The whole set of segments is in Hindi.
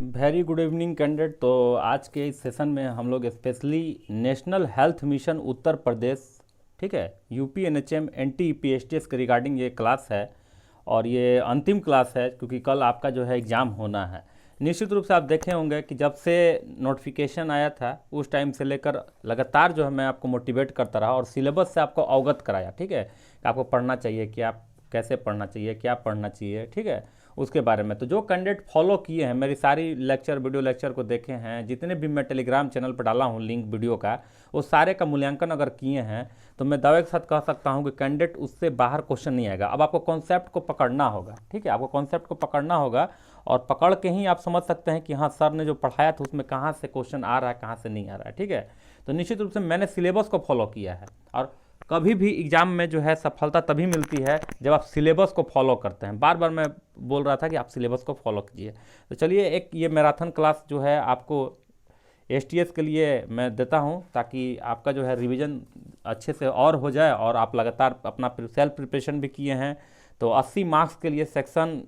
Very good evening candidate. तो आज के इस सेशन में हम लोग specially national health mission Uttar Pradesh, ठीक है, यूपी एनएचएम NTE-PSTS के रिगार्डिंग ये क्लास है और ये अंतिम क्लास है क्योंकि कल आपका जो है एग्ज़ाम होना है। निश्चित रूप से आप देखे होंगे कि जब से नोटिफिकेशन आया था उस टाइम से लेकर लगातार जो है मैं आपको मोटिवेट करता रहा और सिलेबस से आपको अवगत कराया, ठीक है, कि आपको पढ़ना चाहिए, कि आप कैसे पढ़ना चाहिए, क्या पढ़ना चाहिए, ठीक है, उसके बारे में। तो जो कैंडिडेट फॉलो किए हैं, मेरी सारी लेक्चर वीडियो लेक्चर को देखे हैं, जितने भी मैं टेलीग्राम चैनल पर डाला हूँ लिंक वीडियो का, वो सारे का मूल्यांकन अगर किए हैं तो मैं दावे के साथ कह सकता हूँ कि कैंडिडेट उससे बाहर क्वेश्चन नहीं आएगा। अब आपको कॉन्सेप्ट को पकड़ना होगा, ठीक है, आपको कॉन्सेप्ट को पकड़ना होगा और पकड़ के ही आप समझ सकते हैं कि हाँ सर ने जो पढ़ाया था उसमें कहाँ से क्वेश्चन आ रहा है, कहाँ से नहीं आ रहा है, ठीक है। तो निश्चित रूप से मैंने सिलेबस को फॉलो किया है और कभी भी एग्जाम में जो है सफलता तभी मिलती है जब आप सिलेबस को फॉलो करते हैं। बार बार मैं बोल रहा था कि आप सिलेबस को फॉलो कीजिए। तो चलिए एक ये मैराथन क्लास जो है आपको STS के लिए मैं देता हूं ताकि आपका जो है रिवीजन अच्छे से और हो जाए और आप लगातार अपना सेल्फ प्रिपरेशन भी किए हैं। तो 80 मार्क्स के लिए सेक्शन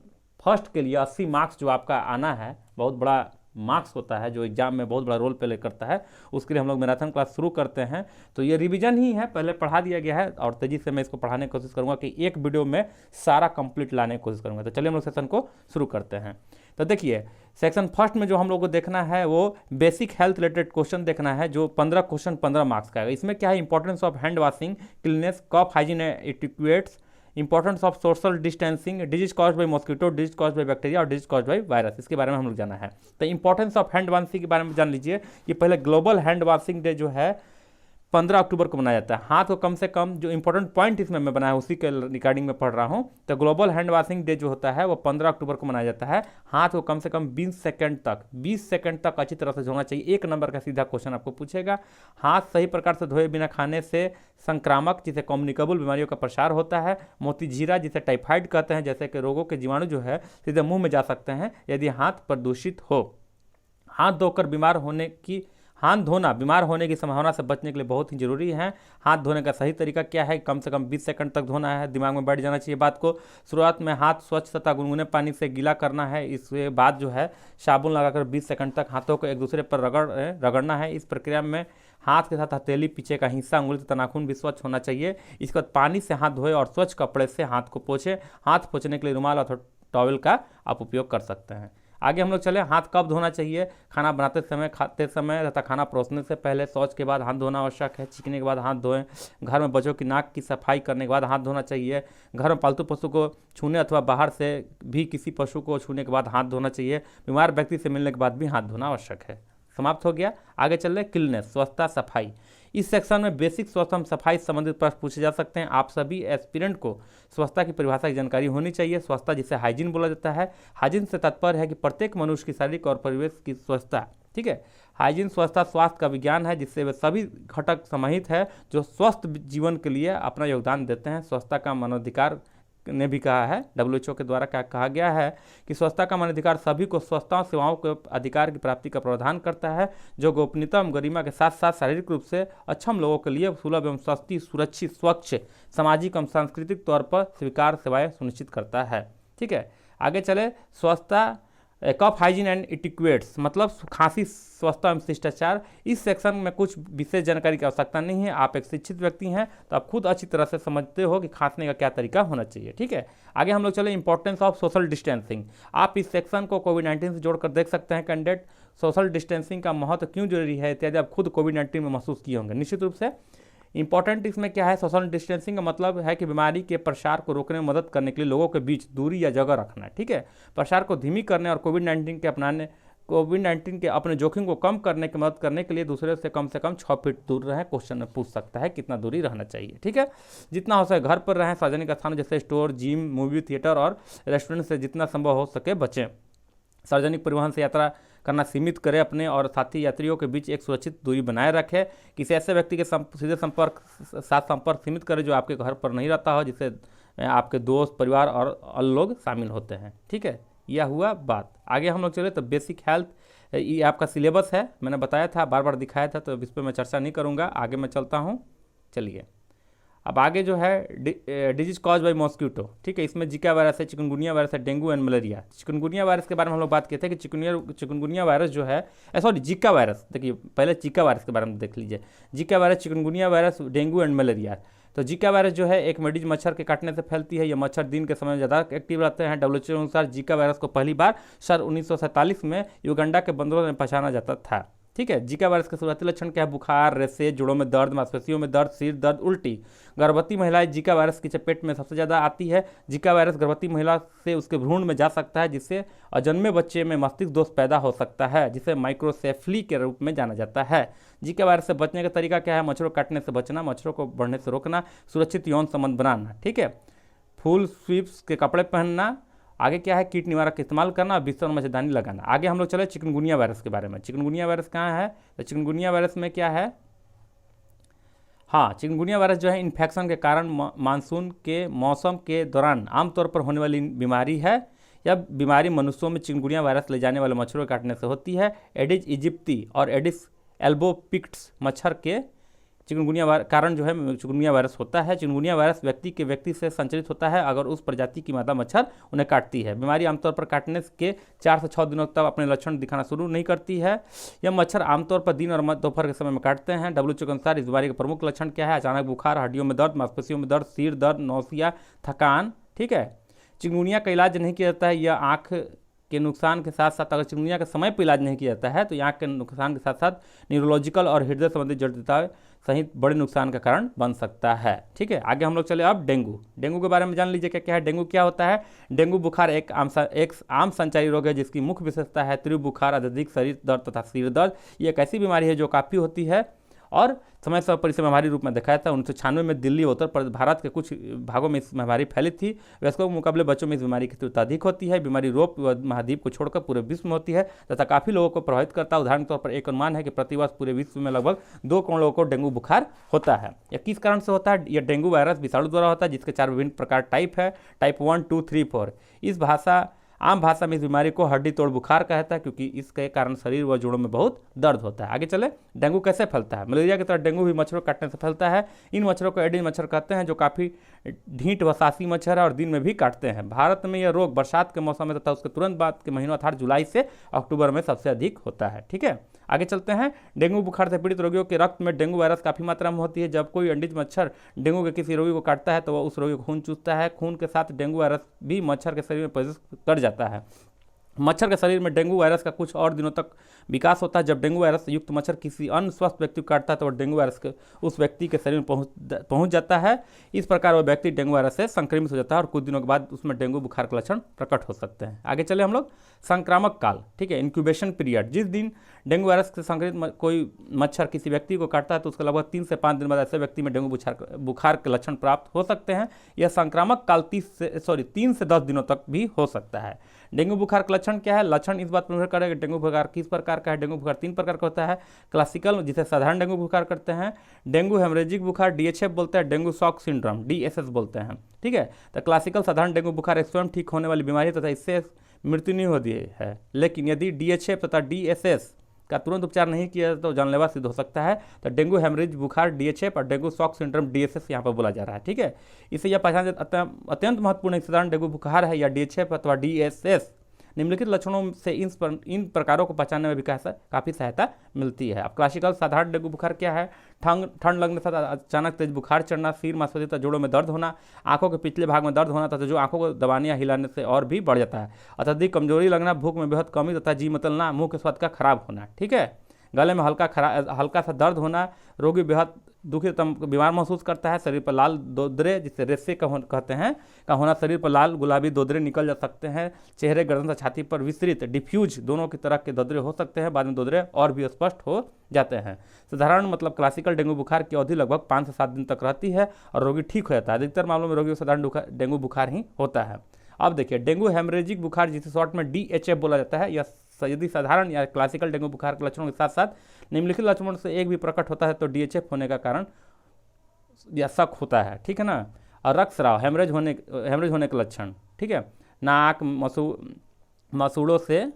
फर्स्ट के लिए 80 मार्क्स जो आपका आना है, बहुत बड़ा मार्क्स होता है जो एग्जाम में बहुत बड़ा रोल प्ले करता है, उसके लिए हम लोग मैराथन क्लास शुरू करते हैं। तो ये रिवीजन ही है, पहले पढ़ा दिया गया है और तेज़ी से मैं इसको पढ़ाने की कोशिश करूंगा कि एक वीडियो में सारा कंप्लीट लाने की कोशिश करूंगा। तो चलिए हम लोग सेशन को शुरू करते हैं। तो देखिए सेक्शन फर्स्ट में जो हम लोग को देखना है वो बेसिक हेल्थ रिलेटेड क्वेश्चन देखना है, जो 15 क्वेश्चन 15 मार्क्स का है। इसमें क्या है, importance of hand washing, cleanness, cough hygiene etiquettes, importance of social distancing, disease caused by mosquito, disease caused by bacteria और डिजीज कॉज्ड बाई वायरस, इसके बारे में हम लोग जाना है। तो इंपॉर्टेंस ऑफ हैंड वॉशिंग के बारे में जान लीजिए। ये पहले ग्लोबल हैंड वॉशिंग डे जो है 15 अक्टूबर को मनाया जाता है। हाथ को कम से कम, जो इंपॉर्टेंट पॉइंट इसमें मैं बनाया उसी के रिगार्डिंग में पढ़ रहा हूँ। तो ग्लोबल हैंड वॉशिंग डे जो होता है वो 15 अक्टूबर को मनाया जाता है। हाथ को कम से कम 20 सेकंड तक अच्छी तरह से धोना चाहिए। एक नंबर का सीधा क्वेश्चन आपको पूछेगा। हाथ सही प्रकार से धोए बिना खाने से संक्रामक, जिसे कम्युनिकेबल बीमारियों का प्रसार होता है। मोतीझीरा, जिसे टाइफाइड कहते हैं, जैसे कि रोगों के जीवाणु जो है सीधे मुंह में जा सकते हैं यदि हाथ प्रदूषित हो। हाथ धोना बीमार होने की संभावना से बचने के लिए बहुत ही जरूरी है। हाथ धोने का सही तरीका क्या है, कम से कम 20 सेकंड तक धोना है, दिमाग में बैठ जाना चाहिए बात को। शुरुआत में हाथ स्वच्छ तथा गुनगुने पानी से गीला करना है, इसके बाद जो है साबुन लगाकर 20 सेकंड तक हाथों को एक दूसरे पर रगड़ना है। इस प्रक्रिया में हाथ के साथ हथेली, पीछे का हिस्सा, उंगली तथा नाखून भी स्वच्छ होना चाहिए। इसके बाद पानी से हाथ धोए और स्वच्छ कपड़े से हाथ को पोछे। हाथ पोछने के लिए रुमाल अथवा टॉवल का आप उपयोग कर सकते हैं। आगे हम लोग चले, हाथ कब धोना चाहिए, खाना बनाते समय, खाते समय तथा खाना परोसने से पहले, शौच के बाद हाथ धोना आवश्यक है, चीखने के बाद हाथ धोएं। घर में बच्चों की नाक की सफाई करने के बाद हाथ धोना चाहिए। घर में पालतू पशु को छूने अथवा बाहर से भी किसी पशु को छूने के बाद हाथ धोना चाहिए। बीमार व्यक्ति से मिलने के बाद भी हाथ धोना आवश्यक है। समाप्त हो गया। आगे चल रहे क्लीननेस, स्वच्छता सफाई। इस सेक्शन में बेसिक स्वच्छता सफाई से संबंधित प्रश्न पूछे जा सकते हैं। आप सभी एस्पिरेंट को स्वच्छता की परिभाषा की जानकारी होनी चाहिए। स्वच्छता जिसे हाइजीन बोला जाता है, हाइजीन से तात्पर्य है कि प्रत्येक मनुष्य की शारीरिक और परिवेश की स्वच्छता, ठीक है। हाइजीन स्वच्छता स्वास्थ्य का विज्ञान है जिससे वे सभी घटक समाहित है जो स्वस्थ जीवन के लिए अपना योगदान देते हैं। स्वच्छता का मानवाधिकार ने भी कहा है, WHO के द्वारा क्या कहा गया है कि स्वच्छता का मानवाधिकार सभी को स्वच्छता सेवाओं के अधिकार की प्राप्ति का प्रावधान करता है, जो गोपनीयता एवं गरिमा के साथ साथ शारीरिक रूप से अक्षम लोगों के लिए सुलभ एवं सस्ती, सुरक्षित, स्वच्छ, सामाजिक एवं सांस्कृतिक तौर पर स्वीकार सेवाएं सुनिश्चित करता है, ठीक है। आगे चले, स्वच्छता, कफ हाइजीन एंड इटिक्वेट्स, मतलब खांसी, स्वच्छता एवं शिष्टाचार। इस सेक्शन में कुछ विशेष जानकारी की आवश्यकता नहीं है। आप एक शिक्षित व्यक्ति हैं तो आप खुद अच्छी तरह से समझते हो कि खांसने का क्या तरीका होना चाहिए, ठीक है। आगे हम लोग चले, इंपॉर्टेंस ऑफ सोशल डिस्टेंसिंग। आप इस सेक्शन को कोविड-19 से जोड़कर देख सकते हैं। कैंडिडेट सोशल डिस्टेंसिंग का महत्व क्यों जरूरी है इत्यादि आप खुद कोविड-19 में महसूस किए होंगे। निश्चित रूप से इंपॉर्टेंट इसमें क्या है, सोशल डिस्टेंसिंग का मतलब है कि बीमारी के प्रसार को रोकने में मदद करने के लिए लोगों के बीच दूरी या जगह रखना है, ठीक है। प्रसार को धीमी करने और कोविड-19 के अपने जोखिम को कम करने की मदद करने के लिए दूसरे से कम 6 फीट दूर रहें। क्वेश्चन में पूछ सकता है कितना दूरी रहना चाहिए, ठीक है। जितना हो सके घर पर रहें। सार्वजनिक स्थानों जैसे स्टोर, जिम, मूवी थिएटर और रेस्टोरेंट से जितना संभव हो सके बचें। सार्वजनिक परिवहन से यात्रा करना सीमित करें। अपने और साथी यात्रियों के बीच एक सुरक्षित दूरी बनाए रखें। किसी ऐसे व्यक्ति के सीधे संपर्क सीमित करें जो आपके घर पर नहीं रहता हो, जिससे आपके दोस्त, परिवार और अन्य लोग शामिल होते हैं, ठीक है। यह हुआ बात। आगे हम लोग चले तो बेसिक हेल्थ, ये आपका सिलेबस है, मैंने बताया था, बार बार दिखाया था, तो इस पर मैं चर्चा नहीं करूँगा। आगे मैं चलता हूँ, चलिए अब आगे जो है डिजीज कॉज बाय मॉस्किटो, ठीक है, इसमें जीका वायरस है, चिकनगुनिया वायरस है, dengue and malaria. Chikungunya virus के बारे में हम लोग बात किए थे कि चिकनगुनिया वायरस जो है, सॉरी जीका वायरस, देखिए पहले जीका वायरस के बारे में देख लीजिए। Zika virus, chikungunya virus, dengue and malaria. तो जीका वायरस जो है एक मेडिज मच्छर के काटने से फैलती है। यह मच्छर दिन के समय में ज़्यादा एक्टिव रहते हैं। WHO के अनुसार जीका वायरस को पहली बार सन 1947 में युगांडा के बंदरों में पहचाना जाता था, ठीक है। जीका वायरस के शुरुआती लक्षण क्या है? बुखार, रेसे, जोड़ों में दर्द, मांसपेशियों में दर्द, सिर दर्द, उल्टी। गर्भवती महिलाएं जीका वायरस की चपेट में सबसे ज़्यादा आती है। जीका वायरस गर्भवती महिला से उसके भ्रूण में जा सकता है, जिससे अजन्मे बच्चे में मस्तिष्क दोष पैदा हो सकता है, जिसे माइक्रोसेफली के रूप में जाना जाता है। जीका वायरस से बचने का तरीका क्या है? मच्छरों काटने से बचना, मच्छरों को बढ़ने से रोकना, सुरक्षित यौन संबंध बनाना, ठीक है। फुल स्लीव्स के कपड़े पहनना। आगे क्या है? कीट निवारक इस्तेमाल करना, बिस्तर और मच्छरदानी लगाना। आगे हम लोग चले चिकनगुनिया वायरस के बारे में। चिकनगुनिया वायरस कहाँ है? तो चिकनगुनिया वायरस में क्या है? हाँ, चिकनगुनिया वायरस जो है इन्फेक्शन के कारण मानसून के मौसम के दौरान आमतौर पर होने वाली बीमारी है। यह बीमारी मनुष्यों में चिकनगुनिया वायरस ले जाने वाले मच्छरों के काटने से होती है। एडिस इजिप्टी और एडिस एल्बोपिक्ट्स मच्छर के चिकनगुनिया कारण जो है चिकनगुनिया वायरस होता है। चिकनगुनिया वायरस व्यक्ति से संचरित होता है अगर उस प्रजाति की मादा मच्छर उन्हें काटती है। बीमारी आमतौर पर काटने के 4 से 6 दिनों तक अपने लक्षण दिखाना शुरू नहीं करती है। यह मच्छर आमतौर पर दिन और दोपहर के समय में काटते हैं। WHO के अनुसार इस बीमारी के प्रमुख लक्षण क्या है? अचानक बुखार, हड्डियों में दर्द, मांसपेशियों में दर्द, सिर दर्द, नौसिया, थकान, ठीक है। चिकनगुनिया का इलाज नहीं किया जाता है। यह आँख के नुकसान के साथ साथ, अगर चिकनगुनिया के समय पर इलाज नहीं किया जाता है तो आँख के नुकसान के साथ साथ न्यूरोलॉजिकल और हृदय संबंधी जटिलता सहित बड़े नुकसान का कारण बन सकता है, ठीक है। आगे हम लोग चले अब डेंगू के बारे में जान लीजिए क्या क्या है। डेंगू क्या होता है? डेंगू बुखार एक आम संचारी रोग है जिसकी मुख्य विशेषता है तीव्र बुखार, अत्यधिक शरीर दर्द तथा सिर दर्द। ये एक ऐसी बीमारी है जो काफ़ी होती है और समय समय पर इसे महामारी रूप में दिखाया था। 1996 में दिल्ली उत्तर प्रदेश भारत के कुछ भागों में इस महामारी फैली थी। वयस्कों के मुकाबले बच्चों में इस बीमारी की तीव्रता अधिक होती है। बीमारी यूरोप महाद्वीप को छोड़कर पूरे विश्व में होती है तथा काफ़ी लोगों को प्रभावित करता है। उदाहरण के तौर पर एक अनुमान है कि प्रतिवर्ष पूरे विश्व में लगभग 2 करोड़ लोगों को डेंगू बुखार होता है। यह किस कारण से होता है? यह डेंगू वायरस विषाणु द्वारा होता है जिसके 4 विभिन्न प्रकार टाइप है, टाइप 1, 2, 3, 4। आम भाषा में इस बीमारी को हड्डी तोड़ बुखार कहता है क्योंकि इसके कारण शरीर व जोड़ों में बहुत दर्द होता है। आगे चले, डेंगू कैसे फैलता है? मलेरिया की तरह डेंगू भी मच्छरों काटने से फैलता है। इन मच्छरों को एडिस मच्छर कहते हैं जो काफ़ी ढीठ व सासी मच्छर है और दिन में भी काटते हैं। भारत में यह रोग बरसात के मौसम में तथा उसके तुरंत बाद के महीनों अर्थात जुलाई से अक्टूबर में सबसे अधिक होता है, ठीक है। आगे चलते हैं। डेंगू बुखार से पीड़ित रोगियों के रक्त में डेंगू वायरस काफ़ी मात्रा में होती है। जब कोई एडिस मच्छर डेंगू के किसी रोगी को काटता है तो वह उस रोगी को खून चूसता है। खून के साथ डेंगू वायरस भी मच्छर के शरीर में प्रवेश कर जाता है। मच्छर के शरीर में डेंगू वायरस का कुछ और दिनों तक विकास होता है। जब डेंगू वायरस से युक्त मच्छर किसी अन्य स्वस्थ व्यक्ति को काटता है तो वह डेंगू वायरस के उस व्यक्ति के शरीर में पहुंच जाता है। इस प्रकार वह व्यक्ति डेंगू वायरस से संक्रमित हो जाता है और कुछ दिनों के बाद उसमें डेंगू बुखार के लक्षण प्रकट हो सकते हैं। आगे चले हम लोग, संक्रामक काल, ठीक है, इंक्यूबेशन पीरियड। जिस दिन डेंगू वायरस से संक्रमित कोई मच्छर किसी व्यक्ति को काटता है तो उसके लगभग 3 से 5 दिन बाद ऐसे व्यक्ति में डेंगू बुखार के लक्षण प्राप्त हो सकते हैं। यह संक्रामक काल 3 से 10 दिनों तक भी हो सकता है। डेंगू बुखार का लक्षण क्या है? लक्षण इस बात पर निर्भर करेगा डेंगू बुखार किस प्रकार का है। डेंगू बुखार 3 प्रकार का होता है। क्लासिकल, जिसे साधारण डेंगू बुखार करते हैं। डेंगू हेमरेजिक बुखार DHF बोलते हैं। डेंगू शॉक सिंड्रोम DSS बोलते हैं, ठीक है। तो क्लासिकल साधारण डेंगू बुखार एक स्वयं ठीक होने वाली बीमारी है तथा इससे मृत्यु नहीं होती है। लेकिन यदि DHF तथा DSS का तुरंत उपचार नहीं किया तो जानलेवा सिद्ध हो सकता है। तो डेंगू हेमरेज बुखार DHF और डेंगू शॉक सिंड्रोम DSS यहाँ पर बोला जा रहा है, ठीक है। इसे यह पहचान अत्यंत महत्वपूर्ण साधारण डेंगू बुखार है या DHF अथवा DSS निम्नलिखित लक्षणों से इन प्रकारों को पहचानने में भी काफ़ी सहायता मिलती है। अब क्लासिकल साधारण डेंगू बुखार क्या है? ठंड लगने के साथ अचानक तेज बुखार चढ़ना, सिर, मांसपेशी तथा जोड़ों में दर्द होना, आंखों के पिछले भाग में दर्द होना तथा जो आंखों को दबाने या हिलाने से और भी बढ़ जाता है, अत्यधिक कमजोरी लगना, भूख में बेहद कमी तथा जी मतलना, मुंह के स्वाद का खराब होना, ठीक है। गले में हल्का सा दर्द होना, रोगी बेहद दुखी तथा बीमार महसूस करता है। शरीर पर लाल दोदरे, जिसे रेसे कहते हैं, का होना, शरीर पर लाल गुलाबी दोदरे निकल जा सकते हैं। चेहरे, गर्दन तथा छाती पर विस्तृत डिफ्यूज दोनों की तरह के दोदरे हो सकते हैं। बाद में दोदरे और भी स्पष्ट हो जाते हैं। साधारण मतलब क्लासिकल डेंगू बुखार की अवधि लगभग 5 से 7 दिन तक रहती है और रोगी ठीक हो जाता है। अधिकतर मामलों में रोगी को साधारण डेंगू बुखार ही होता है। अब देखिए, डेंगू हेमरेजिक बुखार जिसे शॉर्ट में DHF बोला जाता है, यदि साधारण या क्लासिकल डेंगू बुखार के लक्षणों के साथ साथ निम्नलिखित लक्षणों से एक भी प्रकट होता है तो DHF होने का कारण या शक होता है, ठीक है ना। और रक्तस्राव, हेमरेज होने के लक्षण, ठीक है। नाक, मसूड़ों से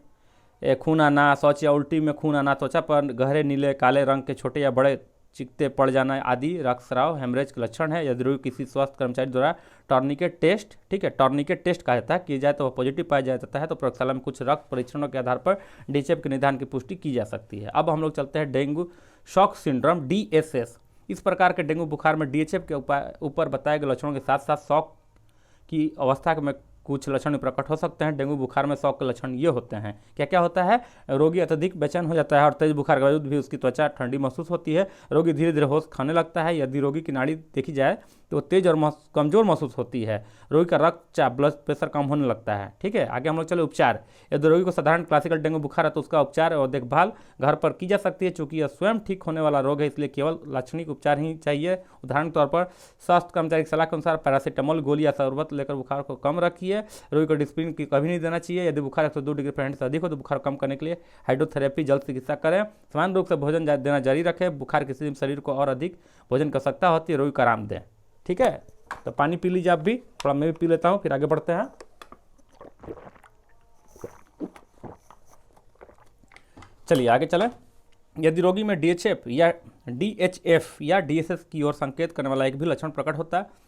खून आना, शौच या उल्टी में खून आना, त्वचा पर गहरे नीले काले रंग के छोटे या बड़े चिकते पड़ जाना आदि रक्तस्राव हेमरेज के लक्षण है। यदि रोगी किसी स्वास्थ्य कर्मचारी द्वारा टॉर्निकेट टेस्ट, ठीक है, टॉर्निकेट टेस्ट कहा जाता है, किया जाए तो वह पॉजिटिव पाया जाता है तो प्रयोगशाला में कुछ रक्त परीक्षणों के आधार पर डीएचएफ के निदान की पुष्टि की जा सकती है। अब हम लोग चलते हैं डेंगू शॉक सिंड्रोम DSS। इस प्रकार के डेंगू बुखार में डीएचएफ के ऊपर बताए गए लक्षणों के साथ साथ शॉक की अवस्था में कुछ लक्षण प्रकट हो सकते हैं। डेंगू बुखार में शॉक के लक्षण ये होते हैं, क्या क्या होता है? रोगी अत्यधिक बेचैन हो जाता है और तेज बुखार के बावजूद भी उसकी त्वचा ठंडी महसूस होती है। रोगी धीरे धीरे होश खाने लगता है। यदि रोगी की नाड़ी देखी जाए तो तेज और कमजोर महसूस होती है। रोगी का रक्तचाप ब्लड प्रेशर कम होने लगता है। ठीक है, आगे हम लोग चले उपचार। यदि रोगी को साधारण क्लासिकल डेंगू बुखार है तो उसका उपचार और देखभाल घर पर की जा सकती है। चूंकि यह स्वयं ठीक होने वाला रोग है इसलिए केवल लाक्षणिक उपचार ही चाहिए। उदाहरण के तौर पर स्वास्थ्य कर्मचारी की सलाह के अनुसार पैरासीटामोल गोली या शरबत लेकर बुखार को कम रखिए। रोगी को डिस्प्रिन की कभी नहीं देना चाहिए। यदि बुखार 102 डिग्री फ़ारेनहाइट से अधिक हो तो बुखार कम करने के लिए हाइड्रोथेरेपी जल्द चिकित्सा करें। समान रूप से भोजन देना जारी रखें। बुखार किसी दिन शरीर को और अधिक भोजन की आवश्यकता होती है, रोगी को आराम दें। ठीक है, तो पानी पी लीजिए आप भी, थोड़ा मैं भी पी लेता हूँ, फिर आगे बढ़ते हैं। चलिए आगे चलें। यदि रोगी में DHF या DSS की ओर संकेत करने वाला एक भी लक्षण प्रकट होता है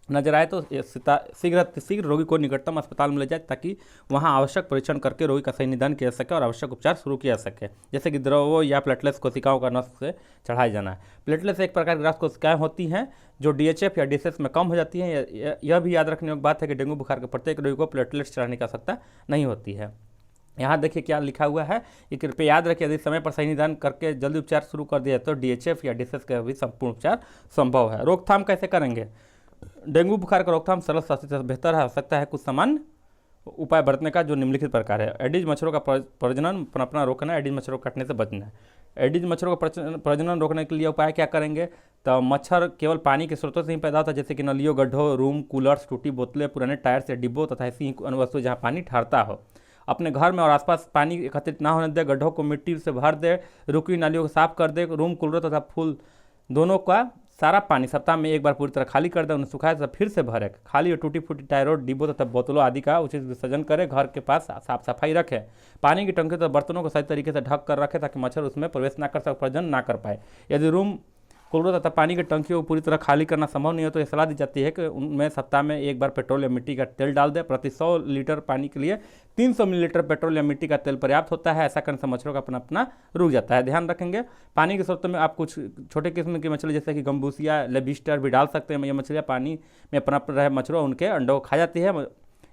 नजर आए तो शीघ्र रोगी को निकटतम अस्पताल में ले जाए ताकि वहां आवश्यक परीक्षण करके रोगी का सही निदान किया जा सके और आवश्यक उपचार शुरू किया जा सके, जैसे कि द्रव या प्लेटलेट्स कोशिकाओं का नस से चढ़ाया जाना है। प्लेटलेट्स एक प्रकार की ग्रास कोशिकाएं होती हैं जो DHF या DSS में कम हो जाती हैं। यह भी याद रखने योग्य बात है कि डेंगू बुखार के प्रत्येक रोगी को प्लेटलेट्स चढ़ाने की आवश्यकता नहीं होती है। यहाँ देखिए क्या लिखा हुआ है, ये कृपया याद रखिए, यदि समय पर सही निदान करके जल्दी उपचार शुरू कर दिया तो DHF या DSS का भी संपूर्ण उपचार संभव है। रोकथाम कैसे करेंगे? डेंगू बुखार का रोकथाम सरल स्वास्थ्य से बेहतर है। आवश्यकता है कुछ सामान्य उपाय बरतने का जो निम्नलिखित प्रकार है। एडिज मच्छरों का प्रजनन पनपना रोकना, एडिज मच्छरों को काटने से बचना है। एडिज मच्छरों का प्रजनन रोकने के लिए उपाय क्या करेंगे? तो मच्छर केवल पानी के स्रोतों से ही पैदा होता है, जैसे कि नलियों, गड्ढों, रूम, कूलर्स, टूटी बोतलें, पुराने टायर्स या डिब्बों तथा ऐसी वस्तु जहाँ पानी ठहरता हो। अपने घर में और आसपास पानी एकत्रित ना होने दे। गड्ढों को मिट्टी से भर दे। रुकी नालियों को साफ कर दे। रूम, कूलर तथा फूल दोनों का सारा पानी सप्ताह में एक बार पूरी तरह खाली कर दे, उन्हें सुखाए तथा फिर से भरे। खाली और टूटी फूटी टायरों, डिब्बों तथा बोतलों आदि का उचित विसर्जन करें। घर के पास साफ सफाई रखें। पानी की टंकी तथा बर्तनों को सही तरीके से ढक कर रखें ताकि मच्छर उसमें प्रवेश ना कर सके, प्रजनन ना कर पाए। यदि रूम, कूलर तथा पानी की टंकियों को पूरी तरह खाली करना संभव नहीं हो तो यह सलाह दी जाती है कि उनमें सप्ताह में एक बार पेट्रोल या मिट्टी का तेल डाल दें। प्रति 100 लीटर पानी के लिए 300 मिलीलीटर पेट्रोल या मिट्टी का तेल पर्याप्त होता है। ऐसा करने से मच्छरों का अपना रुक जाता है। ध्यान रखेंगे पानी के स्रोतों में आप कुछ छोटे किस्म की मछली जैसे कि गम्बूसिया, लेबिस्टर भी डाल सकते हैं। ये मछलियाँ पानी में पनप रहे मच्छरों उनके अंडों को खा जाती है।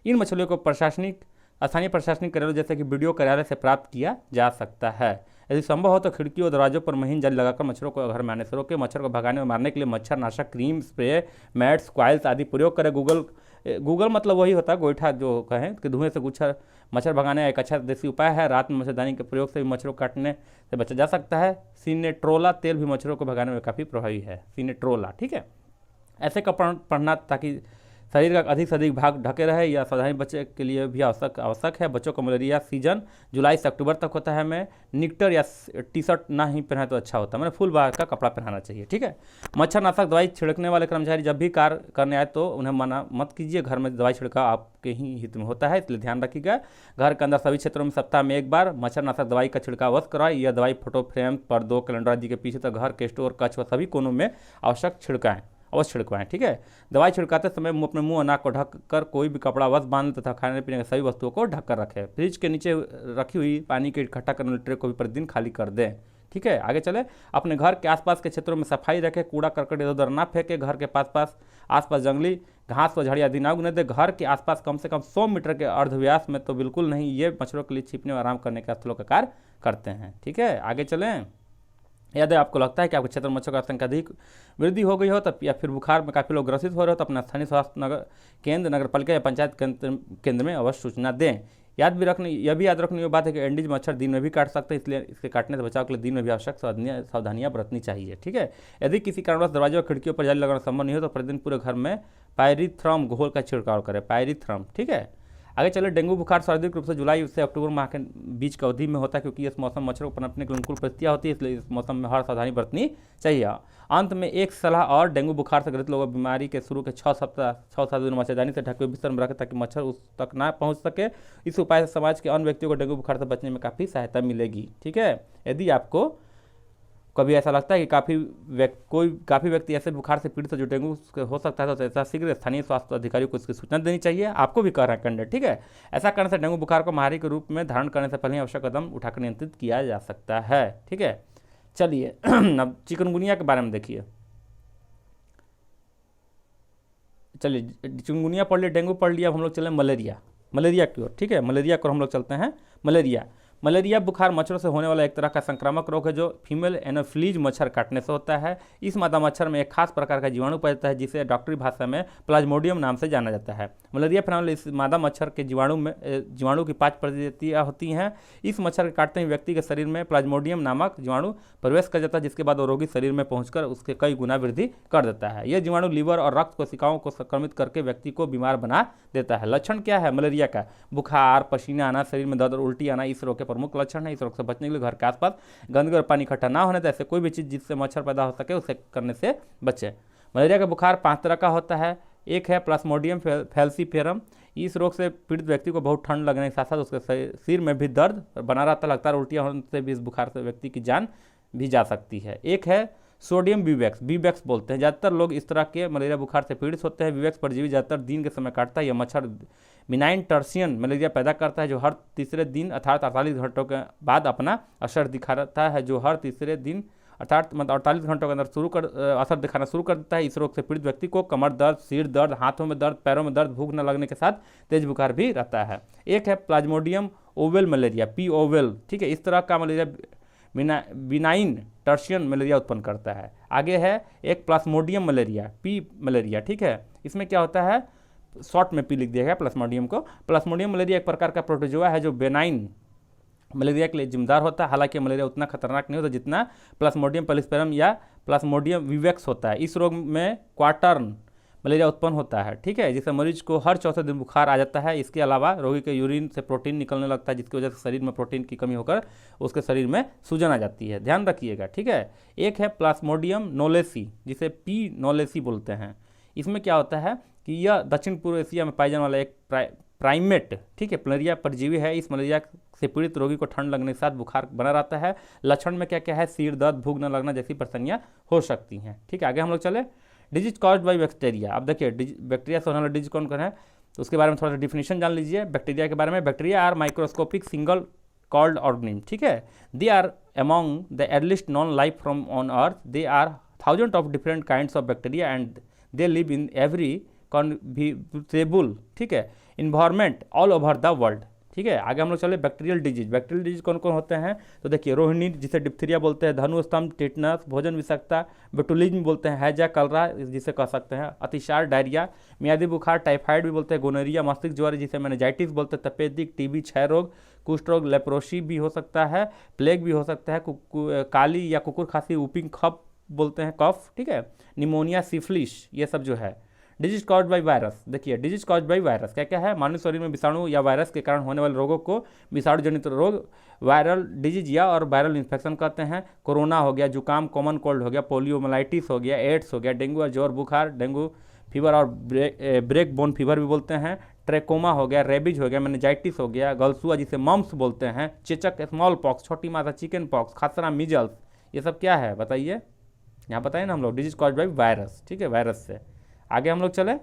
इन मछलियों को स्थानीय प्रशासनिक कार्यालय जैसे कि BDO कार्यालय से प्राप्त किया जा सकता है। यदि संभव हो तो खिड़कियों और दरवाजों पर महीन जाली लगाकर मच्छरों को घर में आने से रोकें। मच्छर को भगाने और मारने के लिए मच्छर नाशक क्रीम, स्प्रे, मैट्स, कॉइल्स आदि प्रयोग करें। गूगल मतलब वही होता है गोईठा जो कहें कि धुएं से मच्छर भगाने एक अच्छा देसी उपाय है। रात में मच्छरदानी के प्रयोग से भी मच्छरों को काटने से बचा जा सकता है। सिनेट्रोला तेल भी मच्छरों को भगाने में काफ़ी प्रभावी है। सिनेट्रोला, ठीक है। ऐसे कपड़ा पहनना ताकि शरीर का अधिक से अधिक भाग ढके रहे, यह सावधानी बच्चे के लिए भी आवश्यक है। बच्चों का मलेरिया सीजन जुलाई से अक्टूबर तक होता है। मैं निक्टर या टी-शर्ट ना ही पहनाए तो अच्छा होता है, मैंने फुल बार का कपड़ा पहनाना चाहिए। ठीक है। मच्छरनाशक दवाई छिड़कने वाले कर्मचारी जब भी कार्य करने आए तो उन्हें मना मत कीजिए। घर में दवाई छिड़काव आपके ही हित में होता है, इसलिए ध्यान रखिएगा। घर के अंदर सभी क्षेत्रों में सप्ताह में एक बार मच्छरनाशक दवाई का छिड़काव अवश्य कराएं। यह दवाई फोटो फ्रेम, पर्दों, कैलेंडर आदि के पीछे तक घर के स्टोर, कक्ष व सभी कोनों में अवश्य छिड़कवाएं। ठीक है। दवाई छिड़काते समय अपने मुंह और नाक को ढक कर कोई भी कपड़ा अवश्य बांध तथा खाने पीने की सभी वस्तुओं को ढक कर रखें। फ्रिज के नीचे रखी हुई पानी के इकट्ठा करने वाली ट्रे को भी प्रतिदिन खाली कर दें। ठीक है। आगे चले। अपने घर के आसपास के क्षेत्रों में सफाई रखें। कूड़ा करकट इधर उधर ना फेंके। घर के आसपास जंगली घास व झाड़ी आदि ना उगने दे। घर के आसपास कम से कम 100 मीटर के अर्धव्यास में तो बिल्कुल नहीं। ये मच्छरों के लिए छिपने और आराम करने के स्थलों का कार्य करते हैं। ठीक है। आगे चलें। यदि आपको लगता है कि आपके क्षेत्र में मच्छरों की संख्या अधिक वृद्धि हो गई हो तब या फिर बुखार में काफ़ी लोग ग्रसित हो रहे हो तो अपना स्थानीय स्वास्थ्य केंद्र, नगर पालिका या पंचायत केंद्र में अवश्य सूचना दें। यह भी याद रखने की बात है कि एडिज मच्छर दिन में भी काट सकते हैं, इसलिए इसके काटने से बचाव के लिए दिन में भी आवश्यक सावधानियां बरतनी चाहिए। ठीक है। यदि किसी कारणवश दरवाजे और खिड़कियों पर जाली लगाना संभव नहीं हो तो प्रतिदिन पूरे घर में पायरीथ्रम घोल का छिड़काव करें। पायरीथ्रम, ठीक है। आगे चले। डेंगू बुखार शारीरिक रूप से जुलाई से अक्टूबर माह के बीच की अवधि में होता है, क्योंकि इस मौसम मच्छरों को पनपने के लिए अनुकूल परिस्थितियाँ होती है, इसलिए इस मौसम में हर सावधानी बरतनी चाहिए। अंत में एक सलाह और, डेंगू बुखार से ग्रसित लोगों बीमारी के शुरू के 6-7 दिन मच्छरदानी से ढके हुए बिस्तर में रखें ताकि मच्छर उस तक ना पहुंच सके। इस उपाय से समाज के अन्य व्यक्तियों को डेंगू बुखार से बचने में काफ़ी सहायता मिलेगी। ठीक है। यदि आपको कभी ऐसा लगता है कि काफ़ी व्यक्ति ऐसे बुखार से पीड़ित है जो डेंगू हो सकता है, तो ऐसा शीघ्र स्थानीय स्वास्थ्य अधिकारियों को इसकी सूचना देनी चाहिए। आपको भी कह रहे हैं कैंडिडेट, ठीक है। ऐसा करने से डेंगू बुखार को महामारी के रूप में धारण करने से पहले आवश्यक कदम उठाकर नियंत्रित किया जा सकता है, ठीक है। चलिए अब चिकनगुनिया के बारे में देखिए। चलिए चिकनगुनिया पढ़ लिया, डेंगू पढ़ लिया, अब हम लोग चले मलेरिया की ओर, ठीक है। मलेरिया को हम लोग चलते हैं। मलेरिया बुखार मच्छरों से होने वाला एक तरह का संक्रामक रोग है जो फीमेल एनोफिलीज मच्छर काटने से होता है। इस मादा मच्छर में एक खास प्रकार का जीवाणु पाया जाता है जिसे डॉक्टरी भाषा में प्लाज्मोडियम नाम से जाना जाता है। मलेरिया फैलाने वाले इस मादा मच्छर के जीवाणु की 5 प्रजातियाँ होती हैं। इस मच्छर के काटते ही व्यक्ति के शरीर में प्लाज्मोडियम नामक जीवाणु प्रवेश कर जाता है, जिसके बाद वो रोगी शरीर में पहुंचकर उसके कई गुना वृद्धि कर देता है। यह जीवाणु लीवर और रक्त कोशिकाओं को संक्रमित करके व्यक्ति को बीमार बना देता है। लक्षण क्या है मलेरिया का? बुखार, पसीना आना, शरीर में दर्द और उल्टी आना इस रोग के प्रमुख लक्षण है। इस रोग से बचने के लिए घर के आसपास गंदगी और पानी इकट्ठा ना होने, तो ऐसे कोई भी चीज़ जिससे मच्छर पैदा हो सके उसे करने से बचे। मलेरिया का बुखार 5 तरह का होता है। एक है प्लाज्मोडियम फैल्सीफेरम। इस रोग से पीड़ित व्यक्ति को बहुत ठंड लगने के साथ साथ उसके शरीर में भी दर्द बना रहता, लगातार उल्टियाँ होने से भी इस बुखार से व्यक्ति की जान भी जा सकती है। एक है सोडियम बीवैक्स बोलते हैं। ज़्यादातर लोग इस तरह के मलेरिया बुखार से पीड़ित होते हैं। बीवैक्स परजीवी ज़्यादातर दिन के समय काटता है। यह मच्छर बिनाइन टर्सियन मलेरिया पैदा करता है जो हर तीसरे दिन अर्थात 48 घंटों के बाद अपना असर दिखाता है, जो हर तीसरे दिन अर्थात 48 घंटों के अंदर असर दिखाना शुरू कर देता है। इस रोग से पीड़ित व्यक्ति को कमर दर्द, सिर दर्द, हाथों में दर्द, पैरों में दर्द, भूख न लगने के साथ तेज बुखार भी रहता है। एक है Plasmodium oval malaria, P oval, ठीक है। इस तरह का मलेरिया बिनाइन टर्शियन मलेरिया उत्पन्न करता है। आगे है एक प्लाज्मोडियम मलेरिया, पी मलेरिया, ठीक है। इसमें क्या होता है, शॉर्ट में पी लिख दिया गया प्लाज्मोडियम को। प्लाज्मोडियम मलेरिया एक प्रकार का प्रोटोजोआ है जो बेनाइन मलेरिया के लिए जिम्मेदार होता है। हालांकि मलेरिया उतना खतरनाक नहीं होता जितना प्लाज्मोडियम पॉलिस्पेरम या प्लाज्मोडियम विवैक्स होता है। इस रोग में क्वार्टर्न मलेरिया उत्पन्न होता है, ठीक है, जिससे मरीज को हर चौथे दिन बुखार आ जाता है। इसके अलावा रोगी के यूरिन से प्रोटीन निकलने लगता है, जिसकी वजह से शरीर में प्रोटीन की कमी होकर उसके शरीर में सूजन आ जाती है। ध्यान रखिएगा, ठीक है। एक है प्लाज्मोडियम नोलेसी, जिसे पी नोलेसी बोलते हैं। इसमें क्या होता है कि यह दक्षिण पूर्व एशिया में पाए जाने वाला एक प्राइमेट, ठीक है, मलेरिया परजीवी है। इस मलेरिया से पीड़ित रोगी को ठंड लगने के साथ बुखार बना रहता है। लक्षण में क्या क्या है, सिर दर्द, भूख न लगना जैसी परेशानियां हो सकती हैं, ठीक है। आगे हम लोग चले, डिजीज कॉज्ड बाई बैक्टीरिया। अब देखिए बैक्टीरिया से होने वाला डिजीज कौन कौन है, तो उसके बारे में थोड़ा सा डिफिनेशन जान लीजिए बैक्टीरिया के बारे में। Bacteria are microscopic single called organism, ठीक है। They are among the earliest known life from on earth. They are thousand of different kinds of bacteria and they live in every conceivable, ठीक है, environment all over the world, ठीक है। आगे हम लोग चले बैक्टीरियल डिजीज कौन कौन होते हैं, तो देखिए रोहिणी जिसे डिप्थीरिया बोलते हैं, धनु स्तंभ, टेटनस, भोजन विषाक्तता, बोटुलिज्म बोलते हैं, हैजा, कलरा जिसे कह सकते हैं, अतिसार, डायरिया, मियादी बुखार, टाइफाइड भी बोलते हैं, गोनोरिया, मस्तिष्क ज्वर जिसे मेनिंजाइटिस बोलते हैं, तपेदिक, टीबी, क्षय रोग, कुष्ठ रोग, लेप्रोसी भी हो सकता है, प्लेग भी हो सकता है, काली या कुकुर खांसी, वूपिंग कफ बोलते हैं, कफ, ठीक है, निमोनिया, सिफिलिस, ये सब जो है। डिजीज कॉज्ड बाई वायरस, देखिए डिजीज कॉज्ड बाई वायरस क्या क्या है, मानव शरीर में विषाणु या वायरस के कारण होने वाले रोगों को विषाणु जनित रोग, वायरल डिजीज या और वायरल इन्फेक्शन कहते हैं। कोरोना हो गया, जुकाम, कॉमन कोल्ड हो गया, पोलियोमाइलाइटिस हो गया, एड्स हो गया, डेंगू और ज्वर बुखार, डेंगू फीवर और ब्रेक बोन फीवर भी बोलते हैं, ट्रैकोमा हो गया, रेबीज हो गया, मेनिंजाइटिस हो गया, गलसुआ जिसे मम्स बोलते हैं, चेचक, स्मॉल पॉक्स, छोटी माता, चिकन पॉक्स, खसरा, मिजल्स, ये सब क्या है बताइए, यहाँ बताइए ना हम लोग, डिजीज कॉज्ड बाई वायरस, ठीक है, वायरस से। आगे हम लोग चले,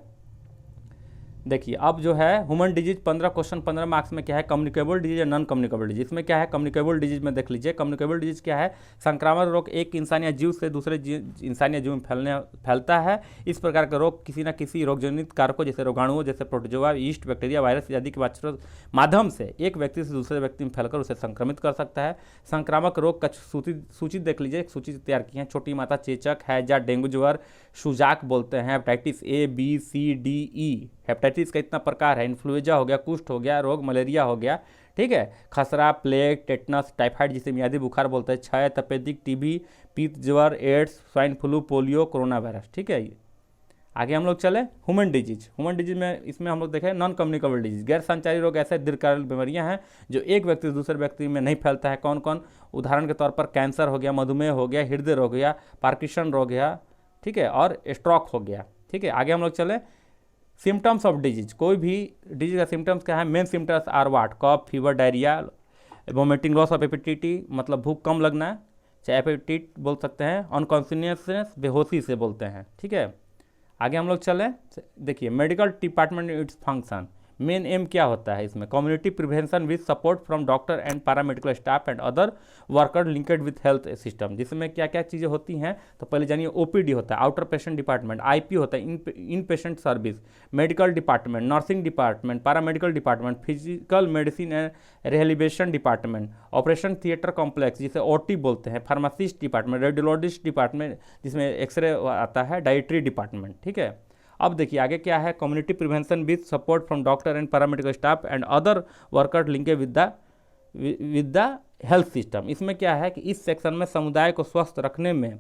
देखिए अब जो है ह्यूमन डिजीज 15 क्वेश्चन 15 मार्क्स में क्या है, कम्युनिकेबल डिजीज या नॉन कम्युनिकेबल डिजीज। इसमें क्या है, कम्युनिकेबल डिजीज में देख लीजिए, कम्युनिकेबल डिजीज क्या है, संक्रामक रोग एक इंसान या जीव से दूसरे इंसान या जीव में फैलता है। इस प्रकार का रोग किसी न किसी रोगजनित कारकों जैसे रोगाणुओं जैसे प्रोटोजोआ, ईस्ट, बैक्टीरिया, वायरस आदि के माध्यम से एक व्यक्ति से दूसरे व्यक्ति में फैलकर उसे संक्रमित कर सकता है। संक्रामक रोग का सूची देख लीजिए, एक सूची तैयार की है, छोटी माता, चेचक, हैजा, डेंगू ज्वर, सुजाक बोलते हैं, hepatitis A, B, C, D, E, hepatitis का इतना प्रकार है, इन्फ्लुएंजा हो गया, कुष्ठ हो गया, रोग मलेरिया हो गया, ठीक है, खसरा, प्लेग, टेटनस, टाइफाइड जिसे मियादी बुखार बोलते हैं, क्षय, तपेदिक, टीबी, पीत ज्वर, AIDS, swine flu, polio, corona virus, ठीक है। आगे हम लोग चले ह्यूमन डिजीज में इसमें हम लोग देखें नॉन कम्युनिकेबल डिजीज, गैर संचारी रोग ऐसे दीर्घकालिक बीमारियां हैं जो एक व्यक्ति से दूसरे व्यक्ति में नहीं फैलता है। कौन कौन, उदाहरण के तौर पर कैंसर हो गया, मधुमेह हो गया, हृदय रोग हो गया, पार्किंसन रोग गया, ठीक है, और स्ट्रोक हो गया, ठीक है। आगे हम लोग चले सिम्टम्स ऑफ डिजीज, कोई भी डिजीज का सिम्टम्स क्या है, main symptoms are what, cough, fever, diarrhoea, vomiting, loss of appetite मतलब भूख कम लगना, चाहे एपेटाइट बोल सकते हैं, अनकॉन्शियसनेस बेहोशी से बोलते हैं। ठीक है, आगे हम लोग चलें। देखिए medical department its function, main M क्या होता है इसमें, community prevention with support from doctor and paramedical staff and other worker linked with health system. जिसमें क्या क्या चीज़ें होती हैं, तो पहले जानिए ओपीडी होता है, आउटर पेशेंट डिपार्टमेंट, आईपी होता है, in patient service, medical department, nursing department, paramedical department, physical medicine and rehabilitation department, operation theatre complex जिसे ओटी बोलते हैं, फार्मासिस्ट डिपार्टमेंट, रेडियोलॉजिस्ट डिपार्टमेंट जिसमें एक्सरे आता है, डाइटरी डिपार्टमेंट। ठीक है, अब देखिए आगे क्या है, community prevention with support from doctor and paramedical staff and other worker link with the health system. इसमें क्या है कि इस सेक्शन में समुदाय को स्वस्थ रखने में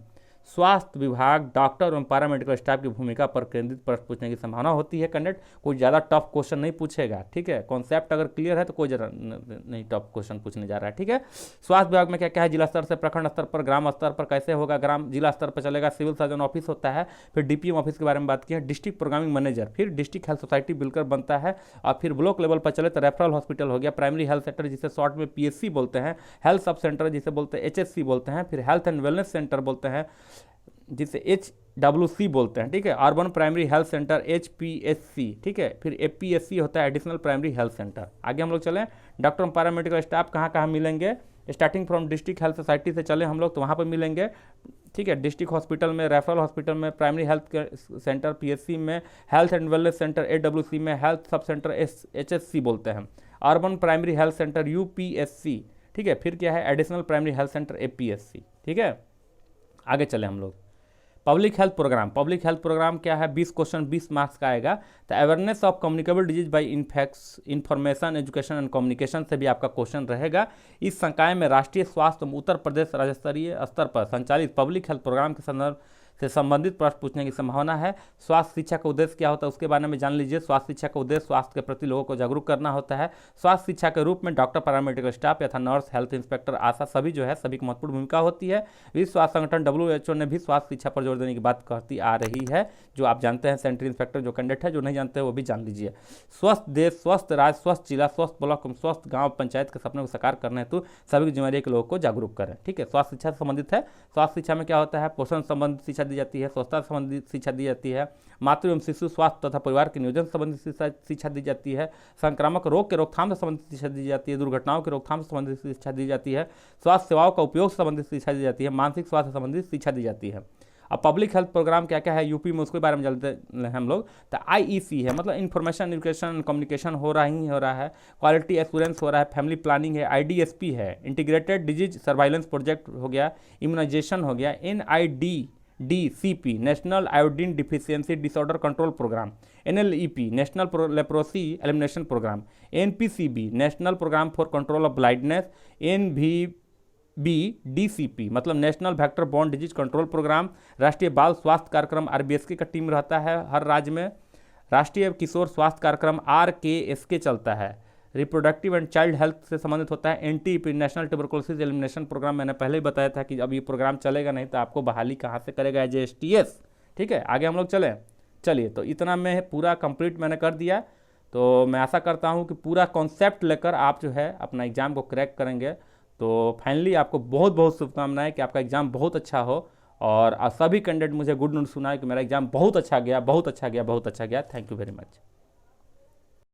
स्वास्थ्य विभाग, डॉक्टर एवं पैरामेडिकल स्टाफ की भूमिका पर केंद्रित प्रश्न पूछने की संभावना होती है। कैंडिडेट कोई ज़्यादा टफ क्वेश्चन नहीं पूछेगा। ठीक है, कॉन्सेप्ट अगर क्लियर है तो कोई ज़रा नहीं टफ क्वेश्चन पूछने जा रहा है। ठीक है, स्वास्थ्य विभाग में क्या क्या है, जिला स्तर से प्रखंड स्तर पर, ग्राम स्तर पर कैसे होगा, ग्राम जिला स्तर पर चलेगा, सिविल सर्जन ऑफिस होता है, फिर डीपीएम ऑफिस के बारे में बात की है, डिस्ट्रिक्ट प्रोग्रामिंग मैनेजर, फिर डिस्ट्रिक्ट हेल्थ सोसाइटी बिल्कुल बनता है, और फिर ब्लॉक लेवल पर चले तो रेफरल हॉस्पिटल हो गया, प्राइमरी हेल्थ सेंटर जिसे शॉर्ट में पीएचसी बोलते हैं, हेल्थ सब सेंटर जिसे बोलते हैं एचएससी बोलते हैं, फिर हेल्थ एंड वेलनेस सेंटर बोलते हैं जिसे HWC बोलते हैं। ठीक है, urban primary health centre HPSC। ठीक है, फिर APSC होता है एडिशनल प्राइमरी हेल्थ सेंटर। आगे हम लोग चलें, डॉक्टर पैरामेडिकल स्टाफ कहाँ कहाँ मिलेंगे, starting from district health society से चले हम लोग तो वहाँ पर मिलेंगे। ठीक है, डिस्ट्रिक्ट हॉस्पिटल में, रेफरल हॉस्पिटल में, प्राइमरी हेल्थ सेंटर PSC में, health and wellness centre AWC में, हेल्थ सब सेंटर HSC बोलते हैं, urban primary health centre UPSC। ठीक है, फिर क्या है, additional primary health centre APSC। ठीक है, आगे चले हम लोग, public health programme. Public health programme क्या है, 20 क्वेश्चन 20 मार्क्स का आएगा। तो awareness of communicable disease by infects, information, education and communication से भी आपका क्वेश्चन रहेगा। इस संकाय में राष्ट्रीय स्वास्थ्य उत्तर प्रदेश राज्य स्तरीय स्तर पर संचालित पब्लिक हेल्थ प्रोग्राम के संदर्भ से संबंधित प्रश्न पूछने की संभावना है। स्वास्थ्य शिक्षा का उद्देश्य क्या होता है उसके बारे में जान लीजिए। स्वास्थ्य शिक्षा का उद्देश्य स्वास्थ्य के प्रति लोगों को जागरूक करना होता है। स्वास्थ्य शिक्षा के रूप में डॉक्टर, पैरामेडिकल स्टाफ यथा नर्स, हेल्थ इंस्पेक्टर, आशा सभी जो है सभी की महत्वपूर्ण भूमिका होती है। विश्व स्वास्थ्य संगठन WHO ने भी स्वास्थ्य शिक्षा पर जोर देने की बात कहती आ रही है, जो आप जानते हैं। सेंट्रल इंस्पेक्टर जो कैंडिडेट है, जो नहीं जानते हैं वो भी जान लीजिए। स्वस्थ देश, स्वस्थ राज्य, स्वस्थ जिला, स्वस्थ ब्लॉक, स्वस्थ गाँव पंचायत के सपने को साकार करने हेतु सभी की जिम्मेदारी के लोगों को जागरूक करें। ठीक है, स्वास्थ्य शिक्षा से संबंधित है। स्वास्थ्य शिक्षा में क्या होता है, पोषण संबंधित शिक्षा दी जाती है, स्वच्छता संबंधित शिक्षा दी जाती है, मातृ एवं शिशु स्वास्थ्य तथा परिवार के नियोजन संबंधित शिक्षा दी जाती है, संक्रामक रोग के रोकथाम से संबंधित शिक्षा दी जाती है, दुर्घटनाओं के रोकथाम से संबंधित शिक्षा दी जाती है, स्वास्थ्य सेवाओं का उपयोग से संबंधित शिक्षा दी जाती है, मानसिक स्वास्थ्य से संबंधित शिक्षा दी जाती है। अब पब्लिक हेल्थ प्रोग्राम क्या क्या है यूपी में, उसके बारे में जानते हैं हम लोग। तो IEC है, मतलब इन्फॉर्मेशन एजुकेशन कम्युनिकेशन हो रहा है, क्वालिटी एश्योरेंस हो रहा है, फैमिली प्लानिंग है, IDSP है, इंटीग्रेटेड डिजीज सर्वाइलेंस प्रोजेक्ट हो गया, इम्यूनाइजेशन हो गया, NIDDCP national iodine deficiency disorder control programme, NLEP national leprosy elimination programme, NPCB national programme for control of blindness, NVBDCP मतलब national vector borne disease control programme, राष्ट्रीय बाल स्वास्थ्य कार्यक्रम RBSK का टीम रहता है हर राज्य में, राष्ट्रीय किशोर स्वास्थ्य कार्यक्रम RKSK चलता है, रिप्रोडक्टिव एंड चाइल्ड हेल्थ से संबंधित होता है NTP national tuberculosis elimination programme. मैंने पहले ही बताया था कि अब ये प्रोग्राम चलेगा नहीं तो आपको बहाली कहाँ से करेगा STS। ठीक है, आगे हम लोग चलिए तो इतना मैं पूरा कंप्लीट मैंने कर दिया। तो मैं आशा करता हूँ कि पूरा कॉन्सेप्ट लेकर आप जो है अपना एग्ज़ाम को क्रैक करेंगे। तो फाइनली आपको बहुत बहुत शुभकामनाएं कि आपका एग्ज़ाम बहुत अच्छा हो, और सभी कैंडिडेट मुझे गुड न्यूज़ सुनाए कि मेरा एग्ज़ाम बहुत अच्छा गया, बहुत अच्छा गया, बहुत अच्छा गया। Thank you very much.